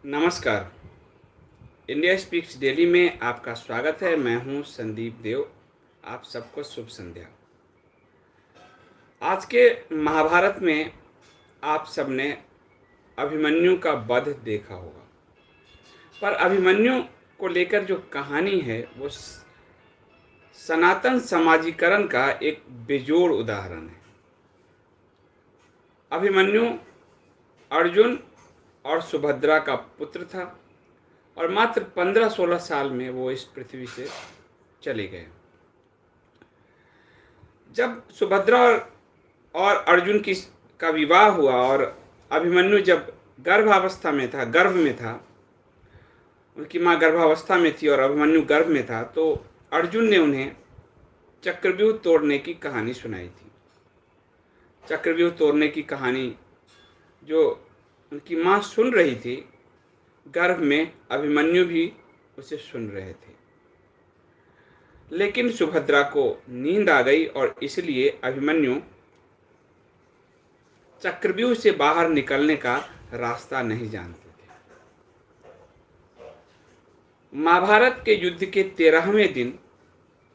नमस्कार। India speaks daily में आपका स्वागत है। मैं हूं संदीप देव। आप सबको शुभ संध्या। आज के महाभारत में आप सबने अभिमन्यु का वध देखा होगा, पर अभिमन्यु को लेकर जो कहानी है वो सनातन समाजीकरण का एक बेजोड़ उदाहरण है। अभिमन्यु अर्जुन और सुभद्रा का पुत्र था और मात्र 15-16 साल में वो इस पृथ्वी से चले गए। जब सुभद्रा और अर्जुन का विवाह हुआ और अभिमन्यु जब गर्भ में था, उनकी माँ गर्भावस्था में थी और अभिमन्यु गर्भ में था, तो अर्जुन ने उन्हें चक्रव्यूह तोड़ने की कहानी सुनाई थी। चक्रव्यूह तोड़ने की कहानी जो उनकी माँ सुन रही थी गर्भ में, अभिमन्यु भी उसे सुन रहे थे। लेकिन सुभद्रा को नींद आ गई और इसलिए अभिमन्यु चक्रव्यूह से बाहर निकलने का रास्ता नहीं जानते थे। महाभारत के युद्ध के 13वें दिन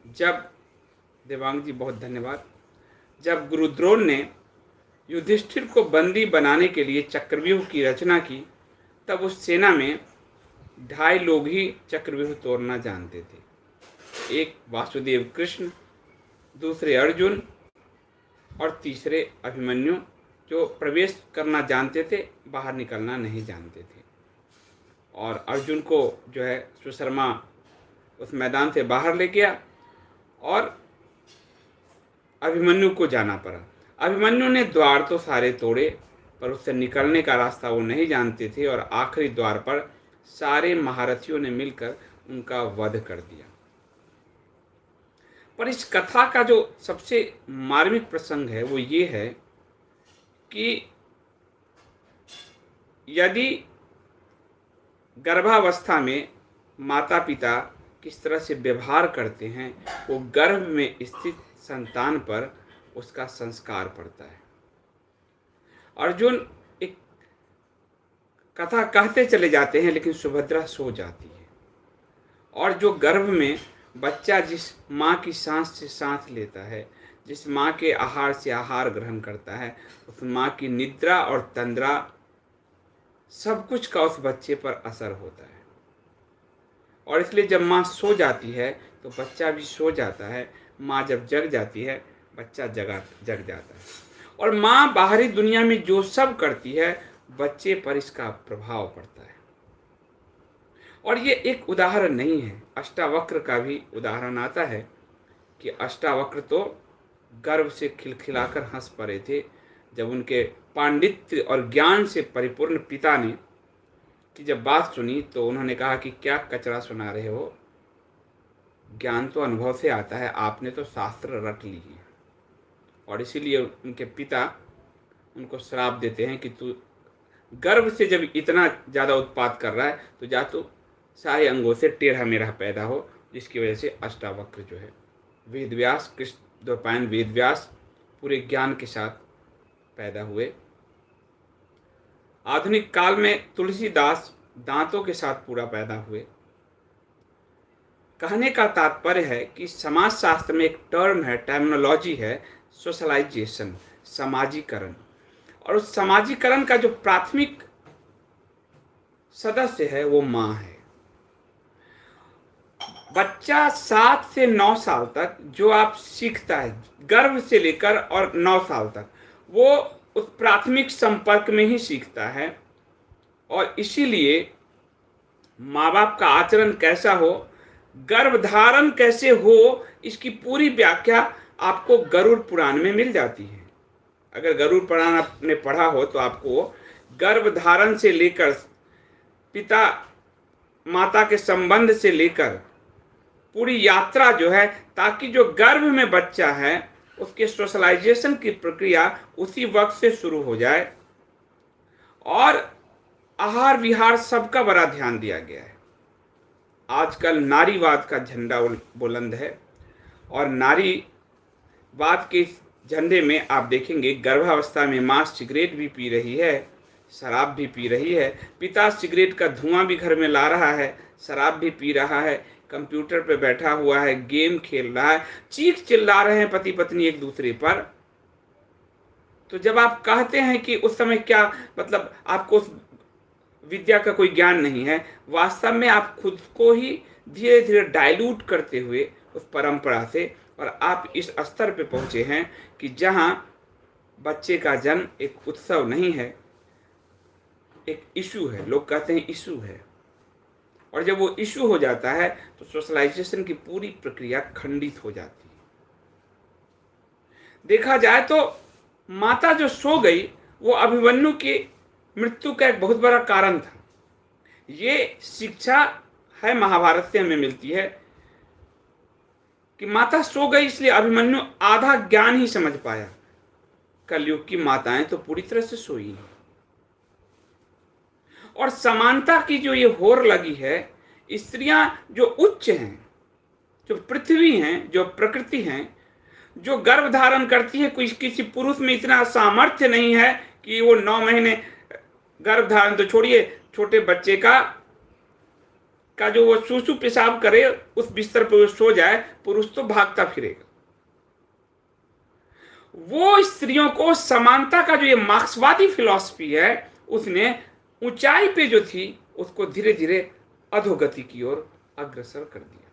जब देवांग जी बहुत धन्यवाद, जब गुरु द्रोण ने युधिष्ठिर को बंदी बनाने के लिए चक्रव्यूह की रचना की, तब उस सेना में 2.5 लोग ही चक्रव्यूह तोड़ना जानते थे। एक वासुदेव कृष्ण, दूसरे अर्जुन और तीसरे अभिमन्यु, जो प्रवेश करना जानते थे, बाहर निकलना नहीं जानते थे। और अर्जुन को जो है सुशर्मा उस मैदान से बाहर ले गया और अभिमन्यु को जाना पड़ा। अभिमन्यु ने द्वार तो सारे तोड़े, पर उससे निकलने का रास्ता वो नहीं जानते थे और आखिरी द्वार पर सारे महारथियों ने मिलकर उनका वध कर दिया। पर इस कथा का जो सबसे मार्मिक प्रसंग है वो ये है कि यदि गर्भावस्था में माता पिता किस तरह से व्यवहार करते हैं, वो गर्भ में स्थित संतान पर उसका संस्कार पड़ता है। अर्जुन एक कथा कहते चले जाते हैं, लेकिन सुभद्रा सो जाती है। और जो गर्भ में बच्चा जिस माँ की सांस से सांस लेता है, जिस माँ के आहार से आहार ग्रहण करता है, उस माँ की निद्रा और तंद्रा सब कुछ का उस बच्चे पर असर होता है। और इसलिए जब माँ सो जाती है तो बच्चा भी सो जाता है। माँ जब जग जाती है, बच्चा जग जाता है। और माँ बाहरी दुनिया में जो सब करती है, बच्चे पर इसका प्रभाव पड़ता है। और ये एक उदाहरण नहीं है, अष्टावक्र का भी उदाहरण आता है कि अष्टावक्र तो गर्व से खिलखिलाकर हंस पड़े थे जब उनके पांडित्य और ज्ञान से परिपूर्ण पिता ने कि जब बात सुनी तो उन्होंने कहा कि क्या कचरा सुना रहे हो, ज्ञान तो अनुभव से आता है, आपने तो शास्त्र रट ली है। और इसीलिए उनके पिता उनको श्राप देते हैं कि तू गर्भ से जब इतना ज़्यादा उत्पात कर रहा है तो जा तू सारे अंगों से टेढ़ा मेढ़ा पैदा हो, जिसकी वजह से अष्टावक्र जो है वेदव्यास, कृष्ण द्वैपायन वेदव्यास पूरे ज्ञान के साथ पैदा हुए। आधुनिक काल में तुलसीदास दांतों के साथ पूरा पैदा हुए। कहने का तात्पर्य है कि समाज शास्त्र में एक टर्म है, टर्मिनोलॉजी है, सोशलाइजेशन, समाजीकरण। और उस समाजीकरण का जो प्राथमिक सदस्य है वो माँ है। बच्चा 7 से 9 साल तक जो आप सीखता है, गर्भ से लेकर और 9 साल तक, वो उस प्राथमिक संपर्क में ही सीखता है। और इसीलिए माँ बाप का आचरण कैसा हो, गर्भधारण कैसे हो, इसकी पूरी व्याख्या आपको गरुड़ पुराण में मिल जाती है। अगर गरुड़ पुराण आपने पढ़ा हो तो आपको गर्भधारण से लेकर पिता माता के संबंध से लेकर पूरी यात्रा जो है, ताकि जो गर्भ में बच्चा है उसके सोशलाइजेशन की प्रक्रिया उसी वक्त से शुरू हो जाए। और आहार विहार सबका बड़ा ध्यान दिया गया है। आजकल नारीवाद का झंडा बुलंद है और नारीवाद के झंडे में आप देखेंगे गर्भावस्था में मां सिगरेट भी पी रही है, शराब भी पी रही है, पिता सिगरेट का धुआं भी घर में ला रहा है, शराब भी पी रहा है, कंप्यूटर पे बैठा हुआ है, गेम खेल रहा है, चीख चिल्ला रहे हैं पति पत्नी एक दूसरे पर। तो जब आप कहते हैं कि उस समय क्या मतलब आपको उस विद्या का कोई ज्ञान नहीं है, वास्तव में आप खुद को ही धीरे धीरे डाइल्यूट करते हुए उस परंपरा से, और आप इस स्तर पे पहुंचे हैं कि जहां बच्चे का जन्म एक उत्सव नहीं है, एक इशू है। लोग कहते हैं इशू है, और जब वो इशू हो जाता है तो सोशलाइजेशन की पूरी प्रक्रिया खंडित हो जाती है। देखा जाए तो माता जो सो गई वो अभिमन्यु की मृत्यु का एक बहुत बड़ा कारण था। ये शिक्षा है महाभारत से हमें मिलती है कि माता सो गई इसलिए अभिमन्यु आधा ज्ञान ही समझ पाया। कलयुग की माताएं तो पूरी तरह से सोई हैं। और समानता की जो ये होर लगी है, स्त्रियां जो उच्च हैं, जो पृथ्वी हैं, जो प्रकृति हैं, जो गर्भ धारण करती है, कोई किसी पुरुष में इतना सामर्थ्य नहीं है कि वो 9 महीने गर्भ धारण तो छोड़िए, छोटे बच्चे का जो वो सूसू पेशाब करे उस बिस्तर पर वो सो जाए, पुरुष तो भागता फिरेगा। वो स्त्रियों को समानता का जो ये मार्क्सवादी फिलॉसफी है, उसने ऊंचाई पे जो थी उसको धीरे धीरे अधोगति की ओर अग्रसर कर दिया।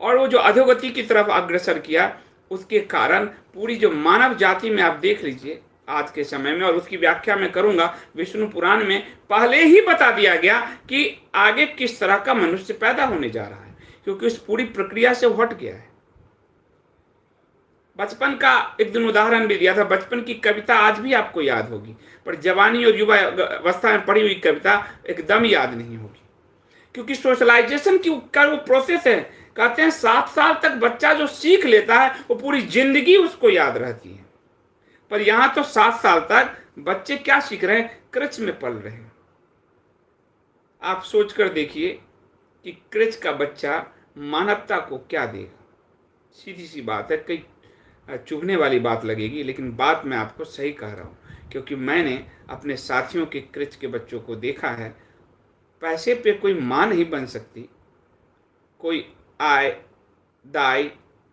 और वो जो अधोगति की तरफ अग्रसर किया, उसके कारण पूरी जो मानव जाति में आप देख लीजिए आज के समय में, और उसकी व्याख्या मैं करूंगा विष्णु पुराण में पहले ही बता दिया गया कि आगे किस तरह का मनुष्य पैदा होने जा रहा है, क्योंकि उस पूरी प्रक्रिया से हट गया है। बचपन का एक दिन उदाहरण भी दिया था। बचपन की कविता आज भी आपको याद होगी, पर जवानी और युवा अवस्था में पढ़ी हुई कविता एकदम याद नहीं होगी, क्योंकि सोशलाइजेशन की का वो प्रोसेस है। कहते हैं 7 साल तक बच्चा जो सीख लेता है वो पूरी जिंदगी उसको याद रहती है। पर यहां तो 7 साल तक बच्चे क्या सीख रहे हैं? कृच में पल रहे हैं। आप सोचकर देखिए कि कृच का बच्चा मानवता को क्या देगा। सीधी सी बात है, कई चुभने वाली बात लगेगी, लेकिन बात मैं आपको सही कह रहा हूं, क्योंकि मैंने अपने साथियों के कृच के बच्चों को देखा है। पैसे पे कोई मां नहीं बन सकती, कोई आय दाई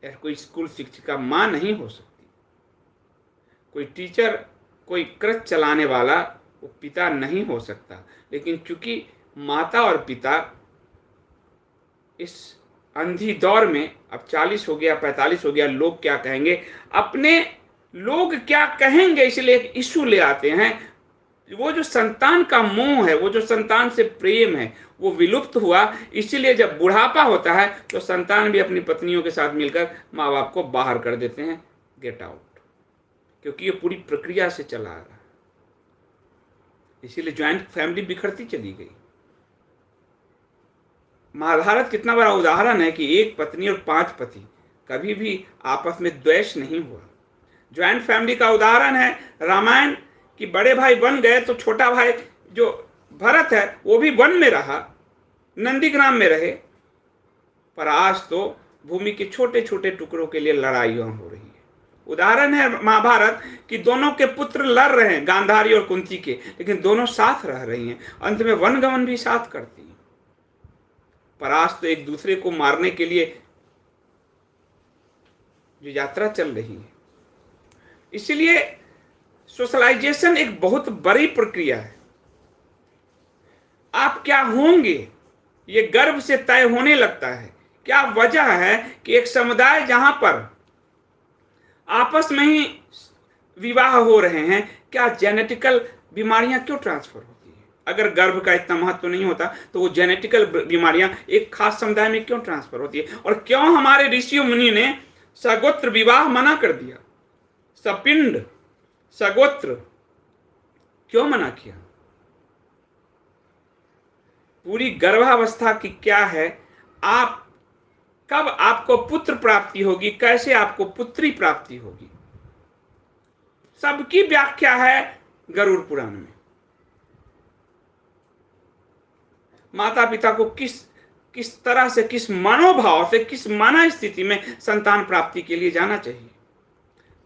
या कोई स्कूल शिक्षिका मां नहीं हो सकती, कोई टीचर, कोई कृच चलाने वाला वो पिता नहीं हो सकता। लेकिन चूंकि माता और पिता इस अंधी दौर में, अब 40 हो गया, 45 हो गया, लोग क्या कहेंगे, अपने लोग क्या कहेंगे, इसलिए एक इशू ले आते हैं। वो जो संतान का मोह है, वो जो संतान से प्रेम है, वो विलुप्त हुआ। इसीलिए जब बुढ़ापा होता है तो संतान भी अपनी पत्नियों के साथ मिलकर माँ बाप को बाहर कर देते हैं, गेट आउट, क्योंकि ये पूरी प्रक्रिया से चला आ रहा है। इसीलिए ज्वाइंट फैमिली बिखरती चली गई। महाभारत कितना बड़ा उदाहरण है कि एक पत्नी और 5 पति, कभी भी आपस में द्वेष नहीं हुआ। ज्वाइंट फैमिली का उदाहरण है रामायण कि बड़े भाई वन गए तो छोटा भाई जो भरत है वो भी वन में रहा, नंदीग्राम में रहे। पर आज तो भूमि के छोटे छोटे टुकड़ों के लिए लड़ाइयां हो रही है। उदाहरण है महाभारत कि दोनों के पुत्र लड़ रहे हैं, गांधारी और कुंती के, लेकिन दोनों साथ रह रही हैं, अंत में वनगमन भी साथ करती हैं। पर आज तो एक दूसरे को मारने के लिए जो यात्रा चल रही है। इसलिए सोशलाइजेशन एक बहुत बड़ी प्रक्रिया है। आप क्या होंगे ये गर्भ से तय होने लगता है। क्या वजह है कि एक समुदाय जहां पर आपस में ही विवाह हो रहे हैं, क्या जेनेटिकल बीमारियां क्यों ट्रांसफर होती है? अगर गर्भ का इतना महत्व नहीं होता तो वो जेनेटिकल बीमारियां एक खास समुदाय में क्यों ट्रांसफर होती है? और क्यों हमारे ऋषि मुनि ने सगोत्र विवाह मना कर दिया? सपिंड सगोत्र क्यों मना किया? पूरी गर्भावस्था की क्या है, आप कब आपको पुत्र प्राप्ति होगी, कैसे आपको पुत्री प्राप्ति होगी, सबकी व्याख्या है गरुड़ पुराण में। माता पिता को किस तरह से, किस मनोभाव से, किस मानव स्थिति में संतान प्राप्ति के लिए जाना चाहिए।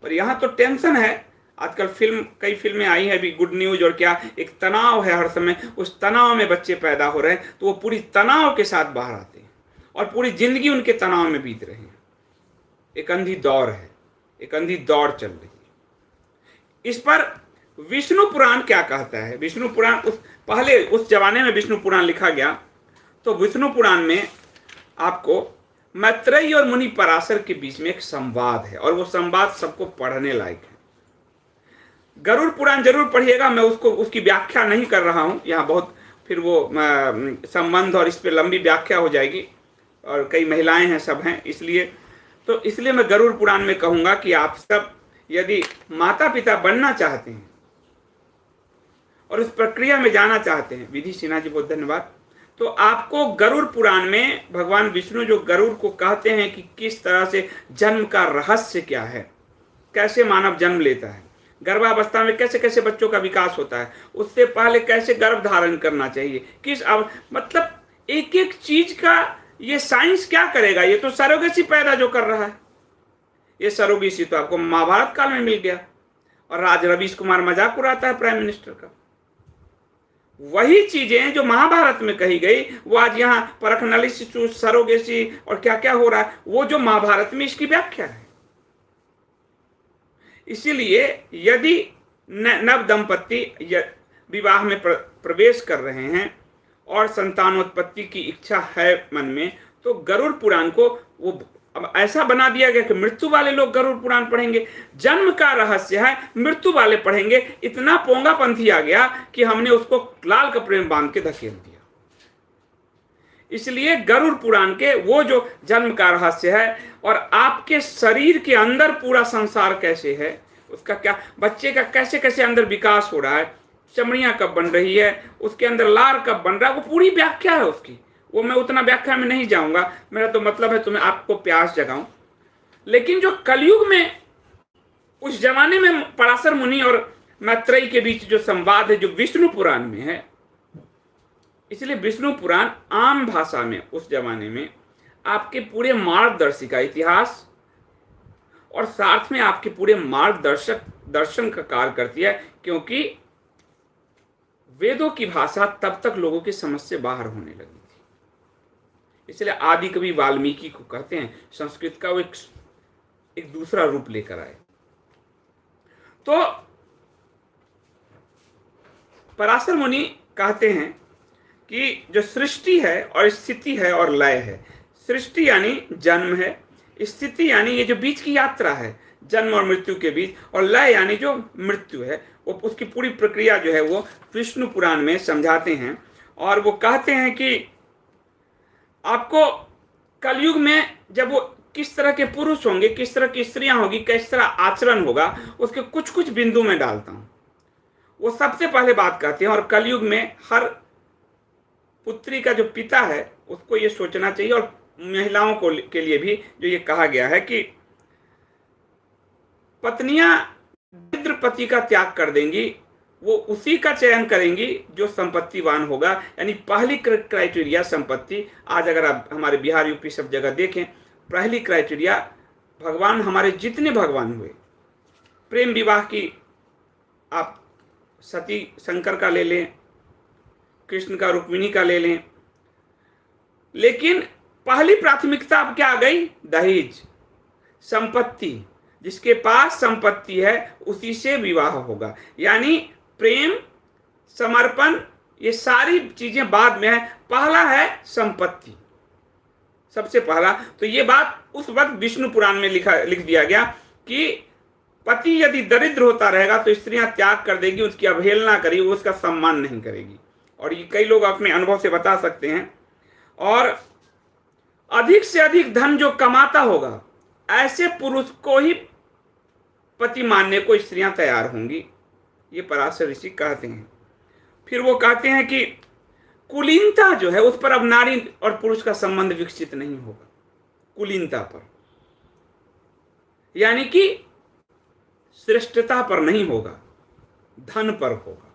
पर यहां तो टेंशन है, आजकल कई फिल्में आई हैं अभी, गुड न्यूज और क्या, एक तनाव है हर समय, उस तनाव में बच्चे पैदा हो रहे हैं, तो वो पूरी तनाव के साथ बाहर आते हैं और पूरी जिंदगी उनके तनाव में बीत रही है। एक अंधी दौड़ है, एक अंधी दौड़ चल रही है। इस पर विष्णु पुराण क्या कहता है? विष्णु पुराण पहले उस जमाने में विष्णु पुराण लिखा गया, तो विष्णु पुराण में आपको मैत्रेयी और मुनि पराशर के बीच में एक संवाद है, और वो संवाद सबको पढ़ने लायक है। गरुड़ पुराण जरूर पढ़िएगा, मैं उसकी व्याख्या नहीं कर रहा हूं यहाँ, बहुत फिर वो संबंध और इस पे लंबी व्याख्या हो जाएगी, और कई महिलाएं हैं, सब हैं, इसलिए मैं गरुड़ पुराण में कहूंगा कि आप सब यदि माता पिता बनना चाहते हैं और उस प्रक्रिया में जाना चाहते हैं, विधि सिन्हा जी बहुत धन्यवाद, तो आपको गरुड़ पुराण में भगवान विष्णु जो गरुड़ को कहते हैं कि किस तरह से जन्म का रहस्य क्या है, कैसे मानव जन्म लेता है, गर्भावस्था में कैसे कैसे बच्चों का विकास होता है, उससे पहले कैसे गर्भ धारण करना चाहिए, मतलब एक एक चीज का ये साइंस क्या करेगा। ये तो सरोगेसी पैदा जो कर रहा है, ये सरोगेसी तो आपको महाभारत काल में मिल गया, और आज रवीश कुमार मजाक उड़ाता है प्राइम मिनिस्टर का। वही चीजें जो महाभारत में कही गई वो आज यहाँ परख नली शिशु सरोगेसी और क्या क्या हो रहा है, वो जो महाभारत में इसकी व्याख्या है। इसीलिए यदि नव दंपति विवाह में प्रवेश कर रहे हैं और संतानोत्पत्ति की इच्छा है मन में, तो गरुड़ पुराण को वो अब ऐसा बना दिया गया कि मृत्यु वाले लोग गरुड़ पुराण पढ़ेंगे, जन्म का रहस्य है मृत्यु वाले पढ़ेंगे। इतना पोंगा पंथी आ गया कि हमने उसको लाल कपड़े में बांध के धकेल दिया। इसलिए गरुड़ पुराण के वो जो जन्म का रहस्य है और आपके शरीर के अंदर पूरा संसार कैसे है, उसका क्या, बच्चे का कैसे कैसे अंदर विकास हो रहा है, चमड़ियां कब बन रही है, उसके अंदर लार कब बन रहा है, वो पूरी व्याख्या है उसकी। वो मैं उतना व्याख्या में नहीं जाऊंगा, मेरा तो मतलब है तुम्हें आपको प्यास जगाऊं। लेकिन जो कलयुग में उस जमाने में पराशर मुनि और मैत्रेयी के बीच जो संवाद है, जो विष्णु पुराण में है, इसलिए विष्णु पुराण आम भाषा में उस जमाने में आपके पूरे मार्गदर्शिका इतिहास और साथ में आपके पूरे दर्शन का कार्य करती है, क्योंकि वेदों की भाषा तब तक लोगों की समझ से बाहर होने लगी थी। इसलिए आदि कवि वाल्मीकि को कहते हैं संस्कृत का वो एक दूसरा रूप लेकर आए। तो पराशर मुनि कहते हैं कि जो सृष्टि है और स्थिति है और लय है, सृष्टि यानी जन्म है, स्थिति यानी ये जो बीच की यात्रा है जन्म और मृत्यु के बीच, और लय यानी जो मृत्यु है, वो उसकी पूरी प्रक्रिया जो है वो विष्णु पुराण में समझाते हैं। और वो कहते हैं कि आपको कलयुग में जब वो किस तरह के पुरुष होंगे, किस तरह की स्त्रियां होगी, किस तरह आचरण होगा, उसके कुछ कुछ बिंदु में डालता हूं। वो सबसे पहले बात कहते हैं, और कलयुग में हर पुत्री का जो पिता है उसको ये सोचना चाहिए, और महिलाओं को के लिए भी जो ये कहा गया है कि पत्नियां दरिद्र पति का त्याग कर देंगी, वो उसी का चयन करेंगी जो संपत्तिवान होगा। यानी पहली क्राइटेरिया संपत्ति। आज अगर आप हमारे बिहार यूपी सब जगह देखें, पहली क्राइटेरिया, भगवान हमारे जितने भगवान हुए, प्रेम विवाह की आप सती शंकर का ले लें, कृष्ण का रुक्मिणी का ले लें, लेकिन पहली प्राथमिकता अब क्या आ गई? दहेज, संपत्ति। जिसके पास संपत्ति है उसी से विवाह होगा। यानी प्रेम, समर्पण, ये सारी चीजें बाद में है, पहला है संपत्ति, सबसे पहला। तो ये बात उस वक्त विष्णु पुराण में लिख दिया गया कि पति यदि दरिद्र होता रहेगा तो स्त्रियां त्याग कर देगी, उसकी अवहेलना करेगी, उसका सम्मान नहीं करेगी। और ये कई लोग अपने अनुभव से बता सकते हैं। और अधिक से अधिक धन जो कमाता होगा, ऐसे पुरुष को ही पति मानने को स्त्रियां तैयार होंगी, ये पराशर ऋषि कहते हैं। फिर वो कहते हैं कि कुलीनता जो है उस पर अब नारी और पुरुष का संबंध विकसित नहीं होगा, कुलीनता पर, यानी कि श्रेष्ठता पर नहीं होगा, धन पर होगा,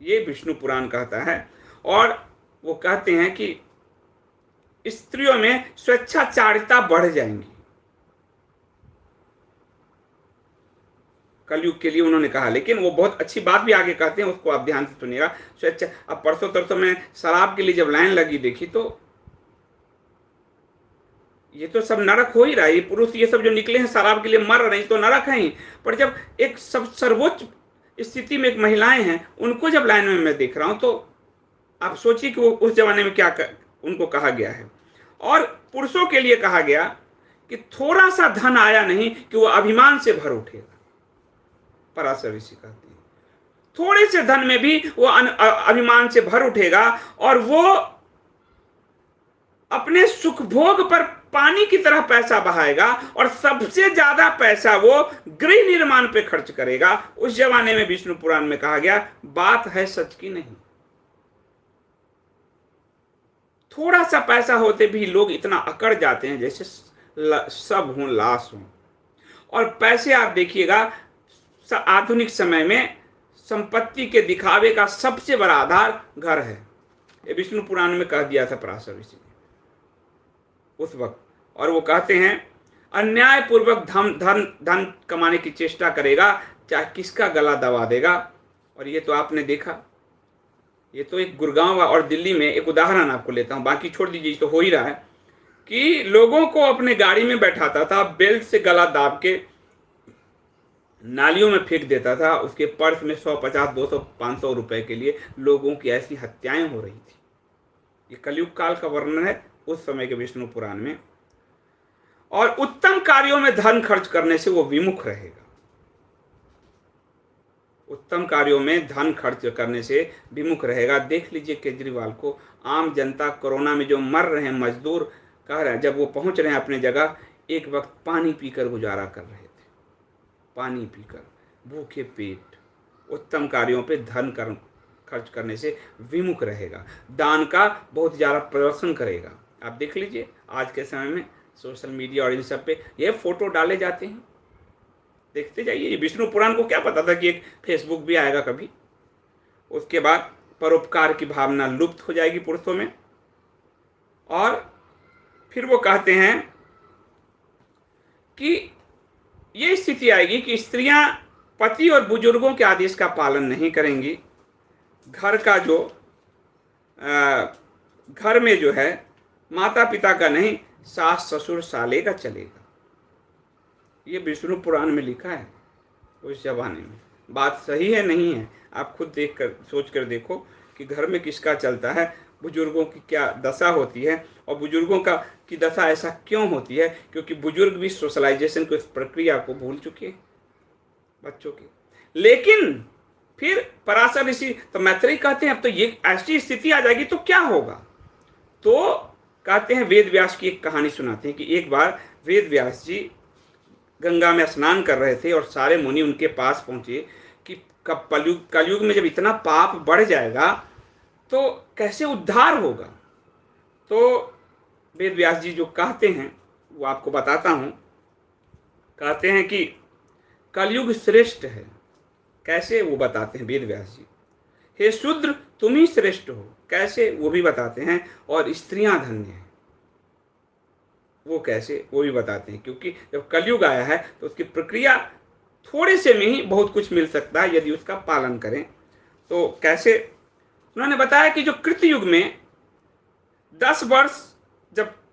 ये विष्णु पुराण कहता है। और वो कहते हैं कि स्त्रियों में स्वेच्छाचारिता बढ़ जाएंगी। कलयुग के लिए उन्होंने कहा। लेकिन वो बहुत अच्छी बात भी आगे कहते हैं, उसको आप ध्यान से सुनिएगा। तो अच्छा, अब परसों तरसों मैं शराब के लिए जब लाइन लगी देखी तो ये तो सब नरक हो ही रहा है। ये पुरुष ये सब जो निकले हैं शराब के लिए मर रहे हैं तो नरक है ही। पर जब एक सब सर्वोच्च स्थिति में एक महिलाएं हैं, उनको जब लाइन में मैं देख रहा हूं तो आप सोचिए कि वो उस जमाने में क्या उनको कहा गया है। और पुरुषों के लिए कहा गया कि थोड़ा सा धन आया नहीं कि वो अभिमान से भर उठेगा। पराशर ऋषि कहते हैं थोड़े से धन में भी वो अभिमान से भर उठेगा और वो अपने सुख भोग पर पानी की तरह पैसा बहाएगा और सबसे ज्यादा पैसा वो गृह निर्माण पे खर्च करेगा। उस जमाने में विष्णु पुराण में कहा गया बात है सच की नहीं। थोड़ा सा पैसा होते भी लोग इतना अकड़ जाते हैं जैसे सब हों लाश हों। और पैसे आप देखिएगा आधुनिक समय में संपत्ति के दिखावे का सबसे बड़ा आधार घर है। ये विष्णु पुराण में कह दिया था पराशर ऋषि ने उस वक्त। और वो कहते हैं अन्याय पूर्वक धन कमाने की चेष्टा करेगा चाहे किसका गला दबा देगा। और ये तो आपने देखा, ये तो एक गुड़गांव और दिल्ली में एक उदाहरण आपको लेता हूं, बाकी छोड़ दीजिए, तो हो ही रहा है कि लोगों को अपने गाड़ी में बैठाता था, बेल्ट से गला दाब के नालियों में फेंक देता था। उसके पर्स में 100, 50, 200, 500 रुपए के लिए लोगों की ऐसी हत्याएं हो रही थी। ये कलयुग काल का वर्णन है उस समय के विष्णु पुराण में। और उत्तम कार्यों में धन खर्च करने से वो विमुख रहेगा। उत्तम कार्यों में धन खर्च करने से विमुख रहेगा। देख लीजिए केजरीवाल को, आम जनता कोरोना में जो मर रहे हैं मजदूर कह रहे हैं, जब वो पहुंच रहे हैं अपने जगह, एक वक्त पानी पीकर गुजारा कर रहे थे, पानी पीकर भूखे पेट। उत्तम कार्यों पे धन खर्च करने से विमुख रहेगा। दान का बहुत ज़्यादा प्रदर्शन करेगा। आप देख लीजिए आज के समय में सोशल मीडिया और इन सब पे ये फोटो डाले जाते हैं, देखते जाइए। विष्णु पुराण को क्या पता था कि एक फेसबुक भी आएगा कभी। उसके बाद परोपकार की भावना लुप्त हो जाएगी पुरुषों में। और फिर वो कहते हैं कि ये स्थिति आएगी कि स्त्रियां पति और बुजुर्गों के आदेश का पालन नहीं करेंगी। घर का जो घर में जो है माता पिता का नहीं, सास ससुर साले का चलेगा। ये विष्णु पुराण में लिखा है उस जमाने में। बात सही है नहीं है आप खुद देख कर सोच कर देखो कि घर में किसका चलता है, बुजुर्गों की क्या दशा होती है। और बुजुर्गों की दशा ऐसा क्यों होती है? क्योंकि बुजुर्ग भी सोशलाइजेशन को, इस प्रक्रिया को भूल चुके हैं बच्चों की। लेकिन फिर पराशर ऋषि तो मैत्रेयी कहते हैं अब तो ये ऐसी स्थिति आ जाएगी तो क्या होगा। तो कहते हैं वेद व्यास की एक कहानी सुनाते हैं कि एक बार वेद व्यास जी गंगा में स्नान कर रहे थे और सारे मुनि उनके पास पहुंचे कि कलयुग में जब इतना पाप बढ़ जाएगा तो कैसे उद्धार होगा। तो वेद व्यास जी जो कहते हैं वो आपको बताता हूं। कहते हैं कि कलयुग श्रेष्ठ है। कैसे वो बताते हैं वेद व्यास जी। हे शूद्र तुम ही श्रेष्ठ हो, कैसे वो भी बताते हैं। और स्त्रियां धन्य हैं, वो कैसे वो भी बताते हैं। क्योंकि जब कलयुग आया है तो उसकी प्रक्रिया थोड़े से में ही बहुत कुछ मिल सकता है यदि उसका पालन करें। तो कैसे उन्होंने बताया कि जो कृतयुग में 10 वर्ष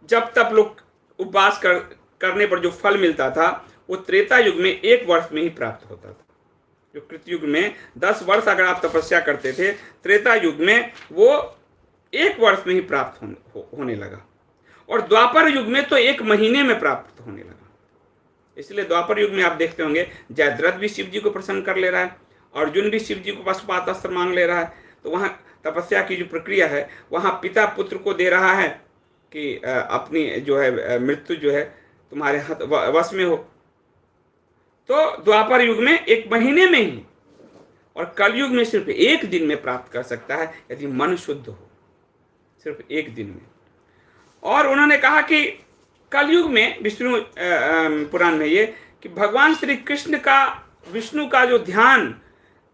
जब तब लोग उपवास करने पर जो फल मिलता था वो त्रेता युग में 1 वर्ष में ही प्राप्त होता था। जो कृतयुग में 10 वर्ष अगर आप तपस्या करते थे, त्रेता युग में वो 1 वर्ष में ही प्राप्त होने लगा। और द्वापर युग में तो 1 महीने में प्राप्त होने लगा। इसलिए द्वापर युग में आप देखते होंगे जयद्रथ भी शिव जी को प्रसन्न कर ले रहा है, अर्जुन भी शिव जी को पशुपात अस्त्र मांग ले रहा है। तो वहाँ तपस्या की जो प्रक्रिया है वहाँ पिता पुत्र को दे रहा है कि अपनी जो है मृत्यु जो है तुम्हारे हाथ वश में हो। तो द्वापर युग में 1 महीने में ही, और कलयुग में सिर्फ 1 दिन में प्राप्त कर सकता है यदि मन शुद्ध हो, सिर्फ 1 दिन में। और उन्होंने कहा कि कलयुग में विष्णु पुराण में ये कि भगवान श्री कृष्ण का, विष्णु का जो ध्यान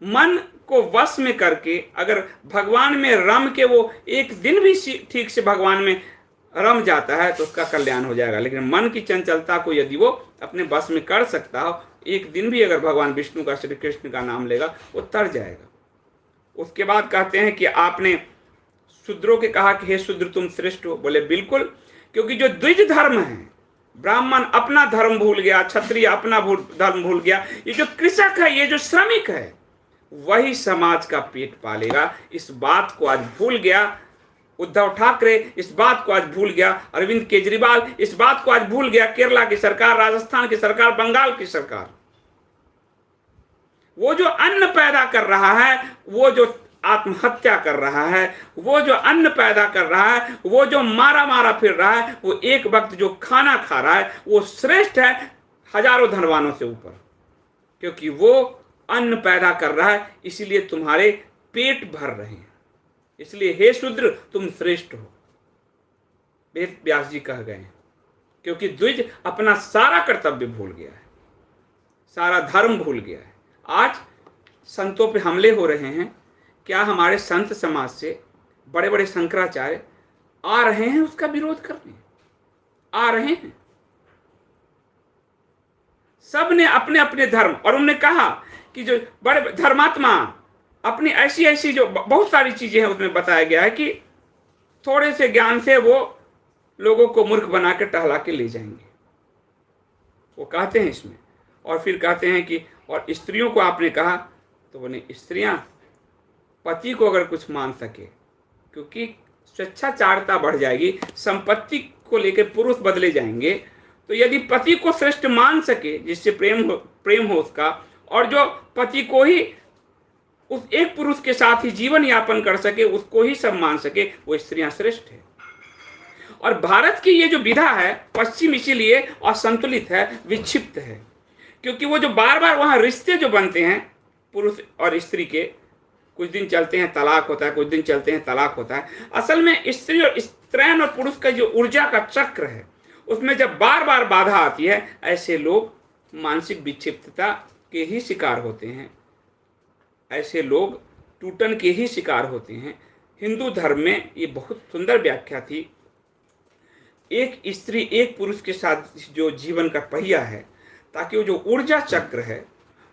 मन को वश में करके अगर भगवान में रम के वो 1 दिन भी ठीक से भगवान में रम जाता है तो उसका कल्याण हो जाएगा। लेकिन मन की चंचलता को यदि वो अपने बस में कर सकता हो एक दिन भी अगर भगवान विष्णु का, श्री कृष्ण का नाम लेगा, वो तर जाएगा। उसके बाद कहते हैं कि आपने शूद्रों के कहा कि हे शूद्र तुम श्रेष्ठ हो। बोले बिल्कुल, क्योंकि जो द्विज धर्म है, ब्राह्मण अपना धर्म भूल गया, क्षत्रिय अपना धर्म भूल गया, ये जो कृषक है, ये जो श्रमिक है, वही समाज का पेट पालेगा। इस बात को आज भूल गया उद्धव ठाकरे, इस बात को आज भूल गया अरविंद केजरीवाल, इस बात को आज भूल गया केरला की सरकार, राजस्थान की सरकार, बंगाल की सरकार। वो जो अन्न पैदा कर रहा है, वो जो आत्महत्या कर रहा है, वो जो अन्न पैदा कर रहा है, वो जो मारा मारा फिर रहा है, वो एक वक्त जो खाना खा रहा है, वो श्रेष्ठ है हजारों धनवानों से ऊपर, क्योंकि वो अन्न पैदा कर रहा है, इसीलिए तुम्हारे पेट भर रहे हैं। इसलिए हे शूद्र तुम श्रेष्ठ हो, वेद व्यास जी कह गए हैं। क्योंकि द्विज अपना सारा कर्तव्य भूल गया है, सारा धर्म भूल गया है। आज संतों पे हमले हो रहे हैं। क्या हमारे संत समाज से बड़े बड़े शंकराचार्य आ रहे हैं उसका विरोध करने? आ रहे हैं। सब ने अपने अपने धर्म, और उन्होंने कहा कि जो बड़े धर्मात्मा अपनी ऐसी ऐसी जो बहुत सारी चीजें हैं, उसमें बताया गया है कि थोड़े से ज्ञान से वो लोगों को मूर्ख बना के टहला के ले जाएंगे, वो कहते हैं इसमें। और फिर कहते हैं कि और स्त्रियों को आपने कहा, तो बोले स्त्रियां पति को अगर कुछ मान सके, क्योंकि स्वेच्छाचारता बढ़ जाएगी, संपत्ति को लेकर पुरुष बदले जाएंगे, तो यदि पति को श्रेष्ठ मान सके, जिससे प्रेम हो उसका, और जो पति को ही उस एक पुरुष के साथ ही जीवन यापन कर सके, उसको ही सब मान सके, वो स्त्रियां श्रेष्ठ है। और भारत की ये जो विधा है पश्चिम इसीलिए असंतुलित है, विक्षिप्त है, क्योंकि वो जो बार बार वहां रिश्ते जो बनते हैं पुरुष और स्त्री के, कुछ दिन चलते हैं तलाक होता है, कुछ दिन चलते हैं तलाक होता है। असल में स्त्री और स्त्रैण और पुरुष का जो ऊर्जा का चक्र है, उसमें जब बार बार बाधा आती है, ऐसे लोग मानसिक विक्षिप्तता के ही शिकार होते हैं, ऐसे लोग टूटन के ही शिकार होते हैं। हिंदू धर्म में ये बहुत सुंदर व्याख्या थी, एक स्त्री एक पुरुष के साथ जो जीवन का पहिया है, ताकि वो जो ऊर्जा चक्र है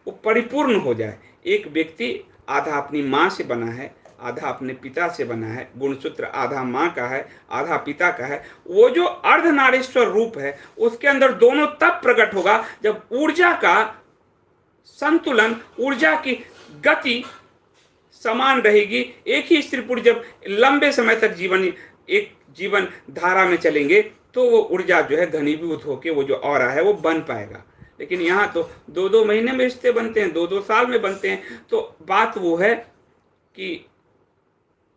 वो परिपूर्ण हो जाए। एक व्यक्ति आधा अपनी माँ से बना है, आधा अपने पिता से बना है, गुणसूत्र आधा माँ का है, आधा पिता का है। वो जो अर्धनारीश्वर रूप है, उसके अंदर दोनों तब प्रकट होगा जब ऊर्जा का संतुलन, ऊर्जा की गति समान रहेगी। एक ही स्त्री पुरुष जब लंबे समय तक जीवन धारा में चलेंगे, तो वो ऊर्जा जो है घनीभूत होकर वो जो ऑरा है वो बन पाएगा। लेकिन यहाँ तो 2-2 महीने में रिश्ते बनते हैं, 2-2 साल में बनते हैं। तो बात वो है कि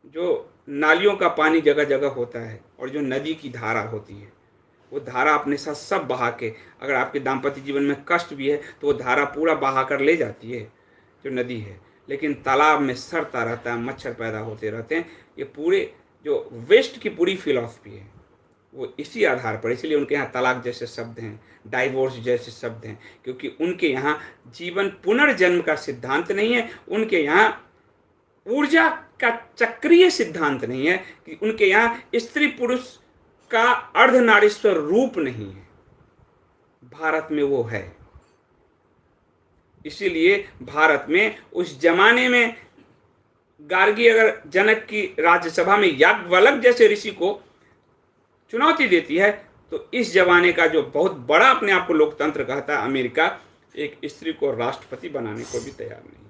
जो नालियों का पानी जगह जगह होता है, और जो नदी की धारा होती है, वो धारा अपने साथ सब बहा के, अगर आपके दाम्पत्य जीवन में कष्ट भी है तो वो धारा पूरा बहा कर ले जाती है जो नदी है। लेकिन तालाब में सड़ता रहता है, मच्छर पैदा होते रहते हैं। ये पूरे जो वेस्ट की पूरी फिलॉसफी है वो इसी आधार पर, इसलिए उनके यहाँ तलाक जैसे शब्द हैं, डाइवोर्स जैसे शब्द हैं, क्योंकि उनके यहाँ जीवन पुनर्जन्म का सिद्धांत नहीं है, उनके यहाँ ऊर्जा का चक्रीय सिद्धांत नहीं है, कि उनके यहाँ स्त्री पुरुष का अर्धनारीश्वर रूप नहीं है। भारत में वो है। इसीलिए भारत में उस जमाने में गार्गी अगर जनक की राज्यसभा में याज्ञवल्क्य जैसे ऋषि को चुनौती देती है, तो इस जमाने का जो बहुत बड़ा अपने आप को लोकतंत्र कहता है अमेरिका, एक स्त्री को राष्ट्रपति बनाने को भी तैयार नहीं।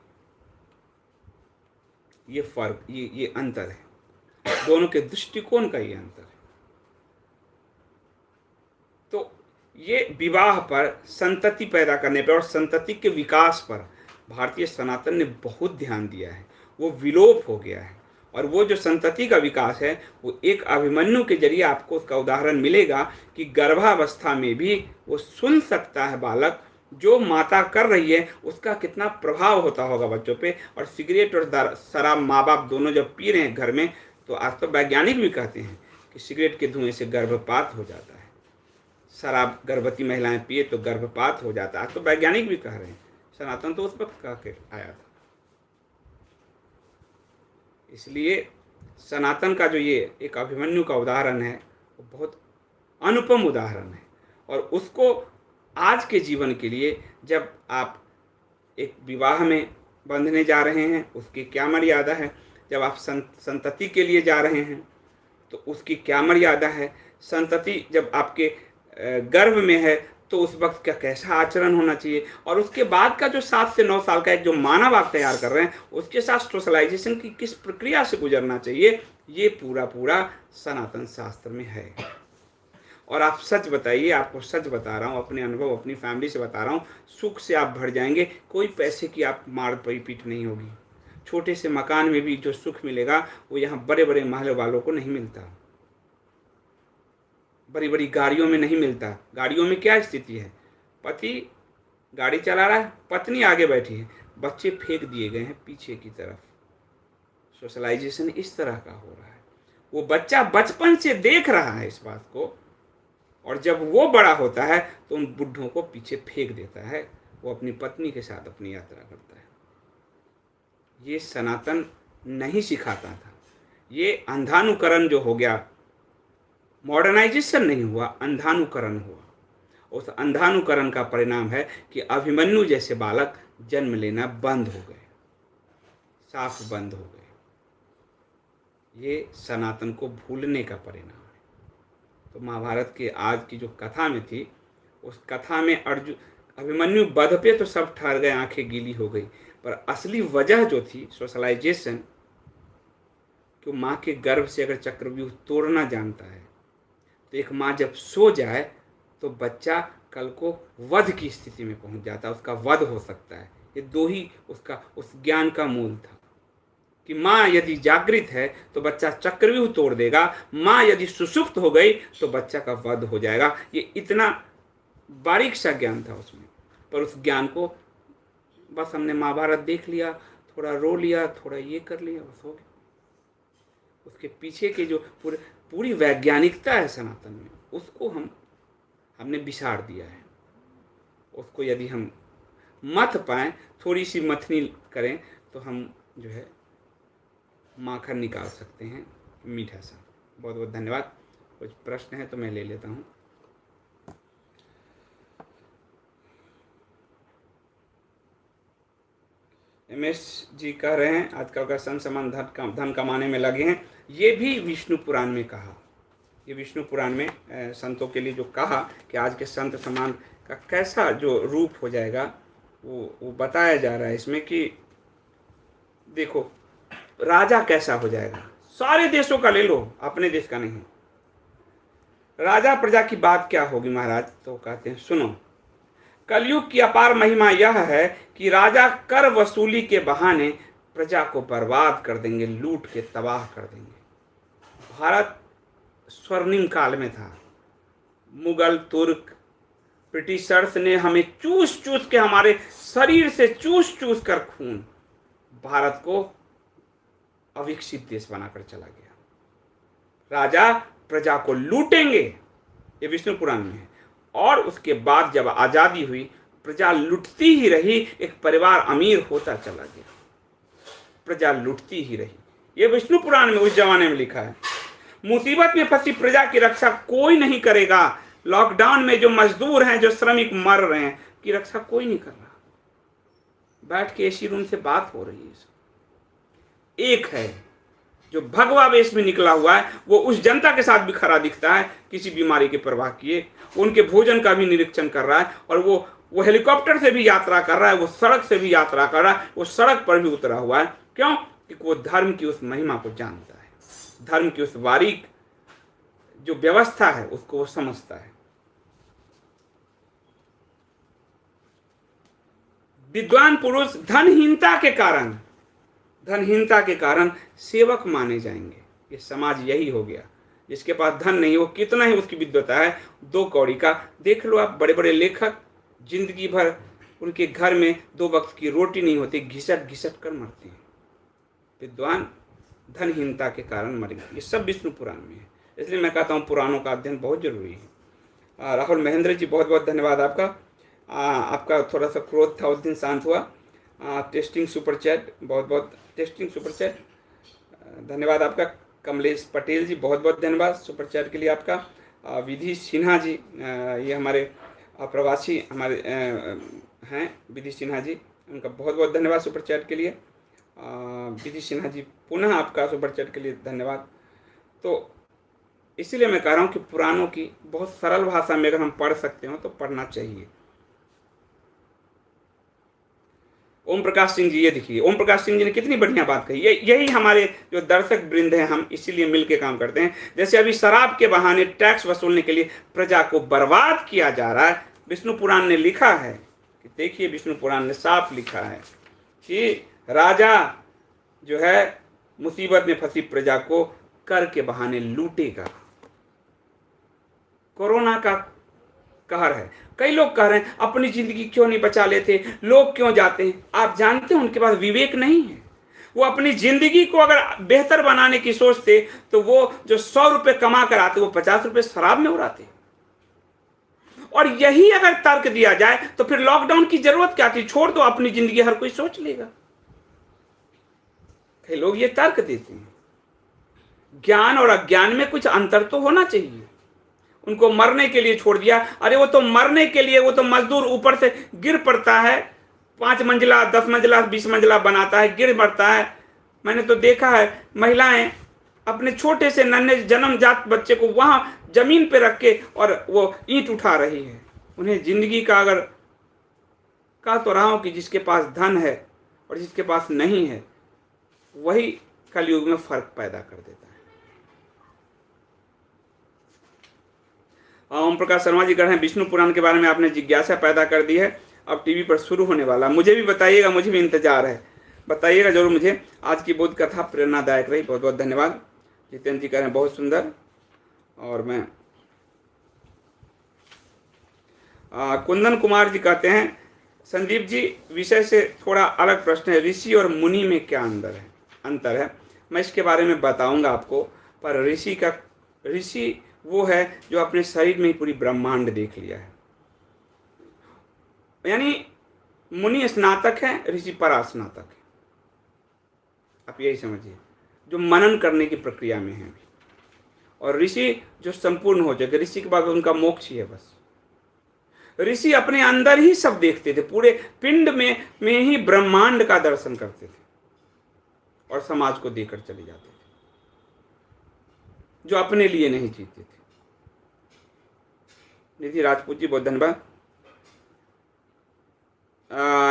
ये फर्क, ये अंतर है, दोनों के दृष्टिकोण का ये अंतर है। तो ये विवाह पर, संतति पैदा करने पर और संतति के विकास पर भारतीय सनातन ने बहुत ध्यान दिया है। वो विलोप हो गया है, और वो जो संतति का विकास है वो एक अभिमन्यु के जरिए आपको उसका उदाहरण मिलेगा कि गर्भावस्था में भी वो सुन सकता है बालक, जो माता कर रही है उसका कितना प्रभाव होता होगा बच्चों पे। और सिगरेट और शराब माँ बाप दोनों जब पी रहे हैं घर में, तो आज तो वैज्ञानिक भी कहते हैं कि सिगरेट के धुएं से गर्भपात हो जाता है, शराब गर्भवती महिलाएं पिए तो गर्भपात हो जाता है, आज तो वैज्ञानिक भी कह रहे हैं। सनातन तो उस वक्त कह के आया था। इसलिए सनातन का जो ये एक अभिमन्यु का उदाहरण है, वो बहुत अनुपम उदाहरण है, और उसको आज के जीवन के लिए जब आप एक विवाह में बंधने जा रहे हैं उसकी क्या मर्यादा है, जब आप संतति के लिए जा रहे हैं तो उसकी क्या मर्यादा है, संतति जब आपके गर्भ में है तो उस वक्त का कैसा आचरण होना चाहिए, और उसके बाद का जो 7 से 9 साल का एक जो मानव आप तैयार कर रहे हैं उसके साथ सोशलाइजेशन की किस प्रक्रिया से गुजरना चाहिए, ये पूरा पूरा सनातन शास्त्र में है। और आप सच बताइए, आपको सच बता रहा हूँ, अपने अनुभव अपनी फैमिली से बता रहा हूँ, सुख से आप भर जाएंगे, कोई पैसे की आप मार पीट नहीं होगी। छोटे से मकान में भी जो सुख मिलेगा वो यहाँ बड़े बड़े महल वालों को नहीं मिलता, बड़ी बड़ी गाड़ियों में नहीं मिलता। गाड़ियों में क्या स्थिति है, पति गाड़ी चला रहा है, पत्नी आगे बैठी है, बच्चे फेंक दिए गए हैं पीछे की तरफ। सोशलाइजेशन इस तरह का हो रहा है। वो बच्चा बचपन से देख रहा है इस बात को, और जब वो बड़ा होता है तो उन बुढ़ों को पीछे फेंक देता है, वो अपनी पत्नी के साथ अपनी यात्रा करता है। ये सनातन नहीं सिखाता था। ये अंधानुकरण जो हो गया, मॉडर्नाइजेशन नहीं हुआ, अंधानुकरण हुआ। उस अंधानुकरण का परिणाम है कि अभिमन्यु जैसे बालक जन्म लेना बंद हो गए, साफ बंद हो गए। ये सनातन को भूलने का परिणाम है। तो महाभारत के आज की जो कथा में थी, उस कथा में अर्जुन अभिमन्यु वध पे तो सब ठहर गए, आंखें गीली हो गई, पर असली वजह जो थी सोशलाइजेशन, कि माँ के गर्भ से अगर चक्रव्यूह तोड़ना जानता है तो एक माँ जब सो जाए तो बच्चा कल को वध की स्थिति में पहुंच जाता है, उसका वध हो सकता है। ये दो ही उसका उस ज्ञान का मूल था कि माँ यदि जागृत है तो बच्चा चक्रव्यूह तोड़ देगा, माँ यदि सुषुप्त हो गई तो बच्चा का वध हो जाएगा। ये इतना बारीक सा ज्ञान था उसमें, पर उस ज्ञान को बस हमने महाभारत देख लिया, थोड़ा रो लिया, थोड़ा ये कर लिया, बस हो गया। उसके पीछे के जो पूरी वैज्ञानिकता है सनातन में, उसको हमने बिसार दिया है। उसको यदि हम मथ पाएँ, थोड़ी सी मथनी करें तो हम जो है माखन निकाल सकते हैं मीठा सा। बहुत बहुत धन्यवाद। कुछ प्रश्न है तो मैं ले लेता हूँ। एमएस जी कह रहे हैं आजकल का संत समान धन कमाने में लगे हैं। ये भी विष्णु पुराण में कहा, ये विष्णु पुराण में संतों के लिए जो कहा कि आज के संत समान का कैसा जो रूप हो जाएगा, वो बताया जा रहा है इसमें कि देखो राजा कैसा हो जाएगा। सारे देशों का ले लो, अपने देश का नहीं। राजा प्रजा की बात क्या होगी महाराज, तो कहते हैं सुनो, कलयुग की अपार महिमा यह है कि राजा कर वसूली के बहाने प्रजा को बर्बाद कर देंगे, लूट के तबाह कर देंगे। भारत स्वर्णिम काल में था। मुगल, तुर्क, ब्रिटिशर्स ने हमें चूस चूस के, हमारे शरीर से चूस चूस कर खून भारत को अविकसित देश बनाकर चला गया। राजा प्रजा को लूटेंगे, ये विष्णु पुराण में है। और उसके बाद जब आजादी हुई, प्रजा लुटती ही रही, एक परिवार अमीर होता चला गया, प्रजा लुटती ही रही। ये विष्णु पुराण में उस जमाने में लिखा है। मुसीबत में फंसी प्रजा की रक्षा कोई नहीं करेगा। लॉकडाउन में जो मजदूर हैं, जो श्रमिक मर रहे हैं, की रक्षा कोई नहीं कर रहा। बैठ के एसी रूम से बात हो रही है। एक है जो भगवा वेश में निकला हुआ है, वो उस जनता के साथ भी खड़ा दिखता है, किसी बीमारी की परवाह किए, उनके भोजन का भी निरीक्षण कर रहा है, और वो हेलीकॉप्टर से भी यात्रा कर रहा है, वो सड़क से भी यात्रा कर रहा है, वो सड़क पर भी उतरा हुआ है। क्यों? कि वो धर्म की उस महिमा को जानता है, धर्म की उस बारीक जो व्यवस्था है उसको वो समझता है। विद्वान पुरुष धनहीनता के कारण सेवक माने जाएंगे। ये समाज यही हो गया। जिसके पास धन नहीं, वो कितना ही उसकी विद्वता है, 2 कौड़ी का। देख लो आप, बड़े बड़े लेखक जिंदगी भर उनके घर में 2 वक्त की रोटी नहीं होती, घिसट घिसट कर मरते हैं। विद्वान धनहीनता के कारण मरेंगे। ये सब विष्णु पुराण में है। इसलिए मैं कहता हूँ पुराणों का अध्ययन बहुत जरूरी है। राहुल महेंद्र जी, बहुत बहुत धन्यवाद आपका। आपका थोड़ा सा क्रोध था, उस दिन शांत हुआ। टेस्टिंग सुपर चैट, बहुत बहुत टेस्टिंग सुपर चैट, धन्यवाद आपका। कमलेश पटेल जी, बहुत बहुत धन्यवाद सुपर चैट के लिए आपका। विधि सिन्हा जी, ये हमारे और प्रवासी हमारे हैं विधि सिन्हा जी, उनका बहुत बहुत धन्यवाद सुपर चैट के लिए। विधि सिन्हा जी पुनः आपका सुपर चैट के लिए धन्यवाद। तो इसीलिए मैं कह रहा हूँ कि पुराणों की बहुत सरल भाषा में अगर हम पढ़ सकते हो तो पढ़ना चाहिए। ओम प्रकाश सिंह जी, ये देखिए ओम प्रकाश सिंह जी ने कितनी बढ़िया बात कही। यही हमारे जो दर्शक वृंद हैं, हम इसीलिए मिलके काम करते हैं। जैसे अभी शराब के बहाने टैक्स वसूलने के लिए प्रजा को बर्बाद किया जा रहा है, विष्णु पुराण ने लिखा है कि देखिए, विष्णु पुराण ने साफ लिखा है कि राजा जो है मुसीबत में फंसी प्रजा को कर के बहाने लूटेगा। कोरोना का कहर है। कई लोग कह रहे हैं अपनी जिंदगी क्यों नहीं बचा लेते, लोग क्यों जाते हैं। आप जानते हैं उनके पास विवेक नहीं है। वो अपनी जिंदगी को अगर बेहतर बनाने की सोचते तो वो जो 100 रुपए कमा कर आते वो 50 रुपए शराब में उड़ाते। और यही अगर तर्क दिया जाए तो फिर लॉकडाउन की जरूरत क्या थी। छोड़ दो, अपनी जिंदगी हर कोई सोच लेगा। कई लोग ये तर्क देते हैं। ज्ञान और अज्ञान में कुछ अंतर तो होना चाहिए। उनको मरने के लिए छोड़ दिया। अरे वो तो मरने के लिए, वो तो मजदूर ऊपर से गिर पड़ता है, 5 मंजिला 10 मंजिला 20 मंजिला बनाता है, गिर मरता है। मैंने तो देखा है महिलाएं अपने छोटे से नन्हे जन्मजात बच्चे को वहां जमीन पे रख के और वो ईंट उठा रही है। उन्हें जिंदगी का अगर कह तो रहा हूं कि जिसके पास धन है और जिसके पास नहीं है वही कलयुग में फर्क पैदा कर देता है। ओम प्रकाश शर्मा जी कह रहे हैं विष्णु पुराण के बारे में आपने जिज्ञासा पैदा कर दी है, अब टीवी पर शुरू होने वाला। मुझे भी बताइएगा, मुझे भी इंतजार है, बताइएगा जरूर मुझे। आज की बोध कथा प्रेरणादायक रही, बहुत बहुत धन्यवाद। जितेंद्र जी कह रहे हैं बहुत सुंदर। और मैं कुंदन कुमार जी कहते हैं संदीप जी विषय से थोड़ा अलग प्रश्न है, ऋषि और मुनि में क्या अंतर है। मैं इसके बारे में बताऊंगा आपको। पर ऋषि वो है जो अपने शरीर में ही पूरी ब्रह्मांड देख लिया है, यानी मुनि स्नातक है, ऋषि परास्नातक है। आप यही समझिए, जो मनन करने की प्रक्रिया में है। और ऋषि जो संपूर्ण हो जाए, ऋषि के बाद उनका मोक्ष ही है बस। ऋषि अपने अंदर ही सब देखते थे, पूरे पिंड में ही ब्रह्मांड का दर्शन करते थे और समाज को देकर चले जाते थे, जो अपने लिए नहीं जीते थे। निधि राजपूत जी बहुत धन्यवाद।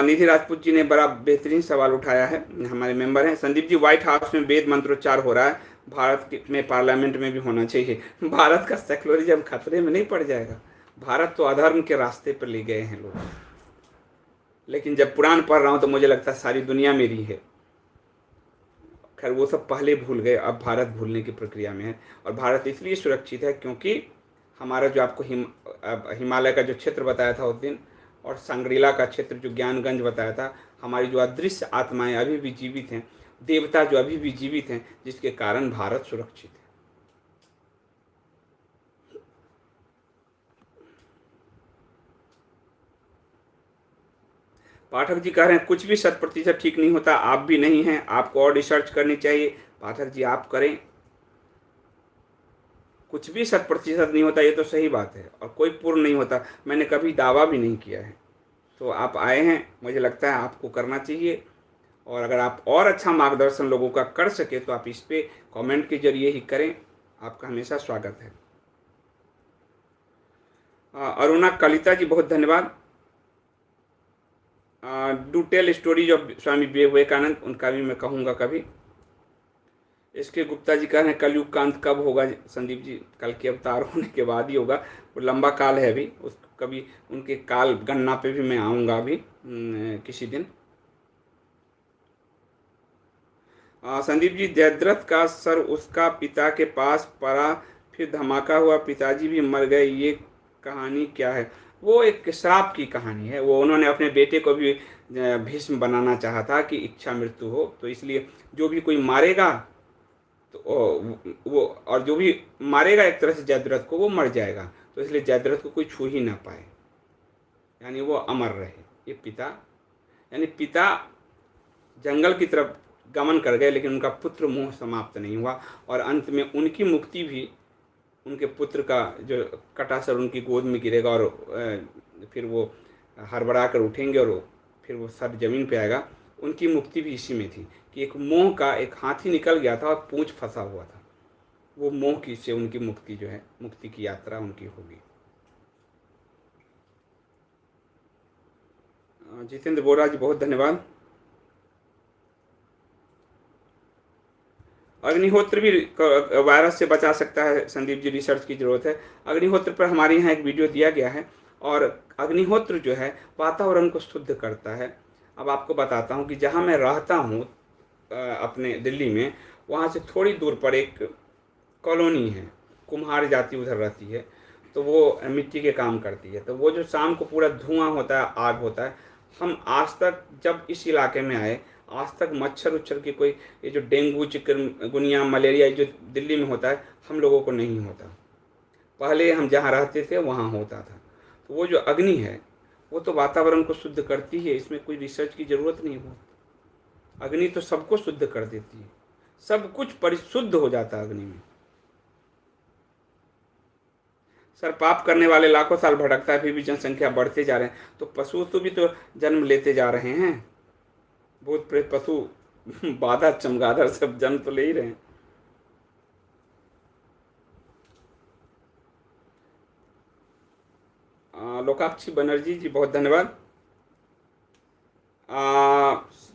निधि राजपूत जी ने बड़ा बेहतरीन सवाल उठाया है, हमारे मेंबर हैं। संदीप जी व्हाइट हाउस में वेद मंत्रोच्चार हो रहा है, भारत में पार्लियामेंट में भी होना चाहिए। भारत का सेक्युलरिज्म खतरे में नहीं पड़ जाएगा। भारत तो अधर्म के रास्ते पर ले गए हैं लोग। लेकिन जब पुराण पढ़ रहा हूं तो मुझे लगता है सारी दुनिया मेरी है। खैर वो सब पहले भूल गए, अब भारत भूलने की प्रक्रिया में है। और भारत इसलिए सुरक्षित है क्योंकि हमारा जो आपको हिमालय का जो क्षेत्र बताया था उस दिन, और सांग्रीला का क्षेत्र जो ज्ञानगंज बताया था, हमारी जो अदृश्य आत्माएं अभी भी जीवित हैं, देवता जो अभी भी जीवित हैं, जिसके कारण भारत सुरक्षित है। पाठक जी कह रहे हैं कुछ भी 100% ठीक नहीं होता, आप भी नहीं हैं, आपको और रिसर्च करनी चाहिए। पाठक जी आप करें, कुछ भी 100% नहीं होता, ये तो सही बात है। और कोई पूर्ण नहीं होता, मैंने कभी दावा भी नहीं किया है। तो आप आए हैं, मुझे लगता है आपको करना चाहिए। और अगर आप और अच्छा मार्गदर्शन लोगों का कर सके तो आप इस पे कमेंट के जरिए ही करें, आपका हमेशा स्वागत है। अरुणा कलिता जी बहुत धन्यवाद। Do tell stories of Swami Vivekananda, उनका भी मैं कहूँगा कभी। इसके गुप्ता जी कह रहे हैं कलयुग का अंत कब होगा। संदीप जी कल के अवतार होने के बाद ही होगा, वो लंबा काल है अभी। उस कभी उनके काल गणना पे भी मैं आऊँगा अभी किसी दिन। संदीप जी जयद्रथ का सर उसका पिता के पास पड़ा, फिर धमाका हुआ, पिताजी भी मर गए, ये कहानी क्या है। वो एक श्राप की कहानी है। वो उन्होंने अपने बेटे को भी भीष्म बनाना चाहा था कि इच्छा मृत्यु हो, तो इसलिए जो भी कोई मारेगा तो वो और जो भी मारेगा एक तरह से जयद्रथ को, वो मर जाएगा। तो इसलिए जयद्रथ को कोई छू ही ना पाए, यानी वो अमर रहे। ये पिता यानी पिता जंगल की तरफ गमन कर गए, लेकिन उनका पुत्र मोह समाप्त नहीं हुआ और अंत में उनकी मुक्ति भी उनके पुत्र का जो कटा सर उनकी गोद में गिरेगा और फिर वो हड़बड़ा कर उठेंगे और फिर वो सर जमीन पे आएगा। उनकी मुक्ति भी इसी में थी कि एक मोह का एक हाथी निकल गया था और पूंछ फंसा हुआ था। वो मोह की से उनकी मुक्ति जो है, मुक्ति की यात्रा उनकी होगी। जितेंद्र बोरा जी बहुत धन्यवाद। अग्निहोत्र भी वायरस से बचा सकता है संदीप जी, रिसर्च की जरूरत है। अग्निहोत्र पर हमारे यहाँ एक वीडियो दिया गया है और अग्निहोत्र जो है वातावरण को शुद्ध करता है। अब आपको बताता हूँ कि जहाँ मैं रहता हूँ अपने दिल्ली में, वहाँ से थोड़ी दूर पर एक कॉलोनी है, कुम्हार जाति उधर रहती है, तो वो मिट्टी के काम करती है। तो वो जो शाम को पूरा धुआं होता है, आग होता है, हम आज तक जब इस इलाके में आए, आज तक मच्छर उच्छर की कोई, ये जो डेंगू चिकनगुनिया मलेरिया जो दिल्ली में होता है, हम लोगों को नहीं होता। पहले हम जहाँ रहते थे वहाँ होता था। तो वो जो अग्नि है वो तो वातावरण को शुद्ध करती है, इसमें कोई रिसर्च की ज़रूरत नहीं हो। अग्नि तो सबको शुद्ध कर देती है, सब कुछ परिशुद्ध हो जाता है अग्नि में। सर पाप करने वाले लाखों साल भटकता है, फिर भी जनसंख्या बढ़ते जा रहे हैं, तो पशु तो भी तो जन्म लेते जा रहे हैं। भूत प्रेत पशु बाधा चमगादड़ सब जन्म तो ले ही रहे हैं। लोकाक्षी बनर्जी जी बहुत धन्यवाद।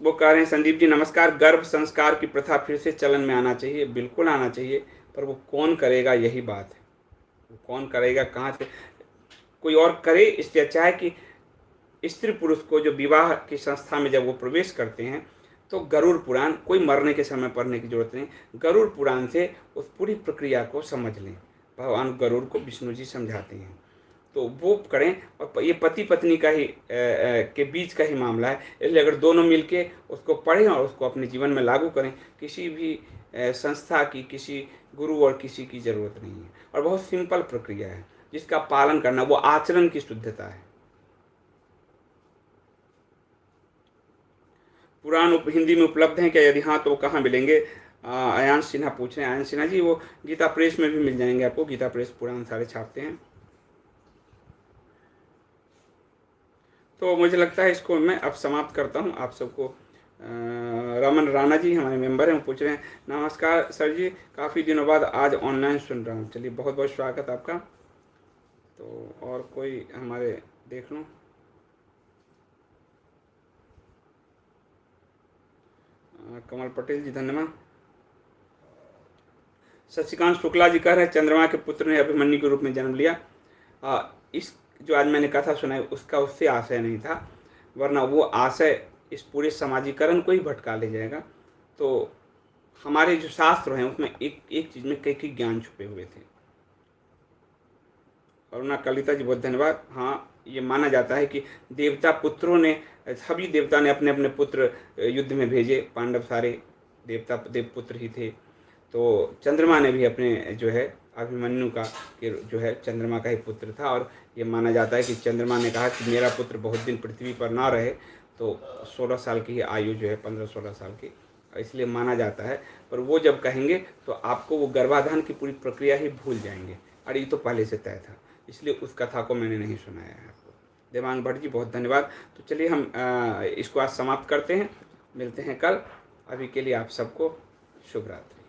वो कह रहे हैं संदीप जी नमस्कार, गर्भ संस्कार की प्रथा फिर से चलन में आना चाहिए। बिल्कुल आना चाहिए, पर वो कौन करेगा, यही बात है। वो कौन करेगा, कहाँ से कोई और करे। इससे अच्छा है कि स्त्री पुरुष को जो विवाह की संस्था में जब वो प्रवेश करते हैं तो गरुड़ पुराण, कोई मरने के समय पढ़ने की जरूरत नहीं, गरुड़ पुराण से उस पूरी प्रक्रिया को समझ लें। भगवान गरुड़ को विष्णु जी समझाते हैं, तो वो करें। और ये पति पत्नी का ही के बीच का ही मामला है, इसलिए अगर दोनों मिलके उसको पढ़ें और उसको अपने जीवन में लागू करें, किसी भी संस्था की, किसी गुरु और किसी की ज़रूरत नहीं है। और बहुत सिंपल प्रक्रिया है जिसका पालन करना, वो आचरण की शुद्धता है। पुराण हिंदी में उपलब्ध हैं क्या? यदि हाँ तो कहाँ मिलेंगे? अयांश सिन्हा पूछ रहे हैं। अयांश सिन्हा जी वो गीता प्रेस में भी मिल जाएंगे आपको, गीता प्रेस पुराण सारे छापते हैं। तो मुझे लगता है इसको मैं अब समाप्त करता हूँ। आप सबको रमन राणा जी हमारे मेंबर हैं, वो पूछ रहे हैं नमस्कार सर जी, काफ़ी दिनों बाद आज ऑनलाइन सुन रहा हूँ। चलिए बहुत बहुत स्वागत आपका। तो और कोई हमारे देख लो, कमल पटेल जी धन्यवाद। शशिकांत शुक्ला जी कह रहे हैं चंद्रमा के पुत्र ने अभिमन्यु के रूप में जन्म लिया। इस जो आज मैंने कथा सुनाई उसका उससे आशय नहीं था, वरना वो आशय इस पूरे समाजीकरण को ही भटका ले जाएगा। तो हमारे जो शास्त्र हैं उसमें एक एक चीज़ में कई कई ज्ञान छुपे हुए थे। अरुणा कलिता जी बहुत धन्यवाद। हाँ, ये माना जाता है कि देवता पुत्रों ने, सभी देवता ने अपने अपने पुत्र युद्ध में भेजे, पांडव सारे देवता देवपुत्र ही थे। तो चंद्रमा ने भी अपने जो है अभिमन्यु का जो है चंद्रमा का ही पुत्र था। और ये माना जाता है कि चंद्रमा ने कहा कि मेरा पुत्र बहुत दिन पृथ्वी पर ना रहे, तो 16 साल की ही आयु जो है, 15-16 साल की, इसलिए माना जाता है। पर वो जब कहेंगे तो आपको वो गर्भाधान की पूरी प्रक्रिया ही भूल जाएंगे, और ये तो पहले से तय था, इसलिए उस कथा को मैंने नहीं सुनाया है आपको। देवांग भट्ट जी बहुत धन्यवाद। तो चलिए हम इसको आज समाप्त करते हैं, मिलते हैं कल। अभी के लिए आप सबको शुभ रात्रि।